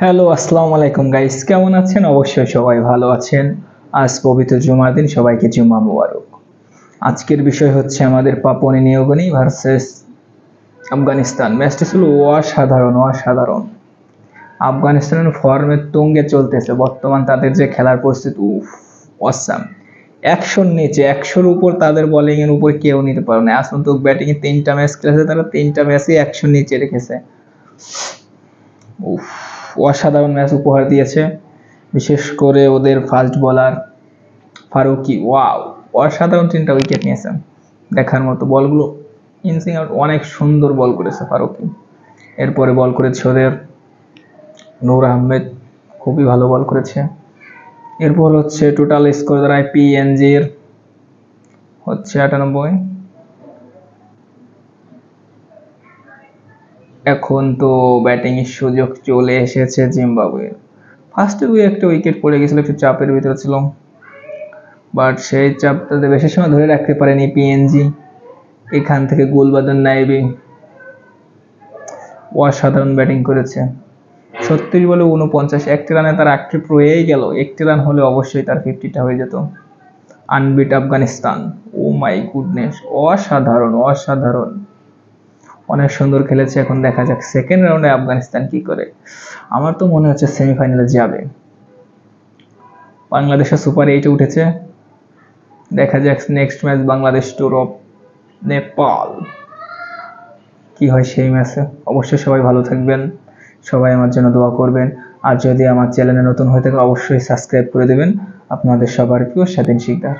Hello, আসসালামু আলাইকুম guys, কেমন আছেন? অবশ্যই সবাই ভালো আছেন। আজ পবিত্র জুমার দিন, সবাইকে জুমা মুবারক। আজকের বিষয় হচ্ছে আমাদের পাপুয়া নিউগিনি ভার্সেস আফগানিস্তান। ম্যাচটা ছিল অসাধারণ অসাধারণ। আফগানিস্তানের ফর্মের তুঙ্গে চলতেছে বর্তমান, তাদের যে খেলার পরিস্থিতি অসাম। 100-র নিচে, 100-র উপর তাদের বোলিং এর উপর কেউ নিতে পারে না। আসলে ব্যাটিং এ 3টা ম্যাচ খেলেছে, তারা 3টা ম্যাচই 100-র নিচে রেখেছে। উফ, অসাধারণ ম্যাচ উপহার দিয়েছে। বিশেষ করে ওদের ফাস্ট বোলার ফারুকি, ওয়াও, অসাধারণ 3টা উইকেট নিয়েছেন। দেখার মতো বলগুলো, ইনসিং আউট, অনেক সুন্দর বল করেছে ফারুকি। এরপরে বল করেছে ওদের নূর আহমেদ, খুবই ভালো বল করেছে। এরপর হচ্ছে টোটাল স্কোর দাঁড়ায় পিএনজির হচ্ছে 98। এখন তো ব্যাটিং এর সুযোগ চলে এসেছে জিম্বাবুয়ের। ফার্স্টে একটা উইকেট পড়ে গেছিল, একটু চাপের ভিতরে ছিল, বাট সেই চাপটাতে বেশি সময় ধরে রাখতে পারেনি পিএনজি। এখান থেকে গুলবাদন নাইবি অসাধারণ ব্যাটিং করেছে। 36 বলে 49, একটি রানে তার আক্ষেপ রয়েই গেল। একটি রান হলে অবশ্যই তার 50টা হয়ে যেত। আনবিট আফগানিস্তান, ও মাই গুডনেস, অসাধারণ অসাধারণ, অনেক সুন্দর খেলেছে। এখন দেখা যাক সেকেন্ড রাউন্ডে আফগানিস্তান কি করে। আমার তো মনে হচ্ছে সেমিফাইনালে যাবে। বাংলাদেশের সুপার 8-এ উঠেছে। দেখা যাক next match Bangladesh tour of Nepal কি হয় সেই ম্যাচে। অবশ্যই সবাই ভালো থাকবেন, সবাই আমার জন্য দোয়া করবেন। আর যদি আমার চ্যানেলে নতুন হয়ে থাকে অবশ্যই সাবস্ক্রাইব করে দেবেন। আপনাদের সবার প্রিয় স্বাধীন শিকদার।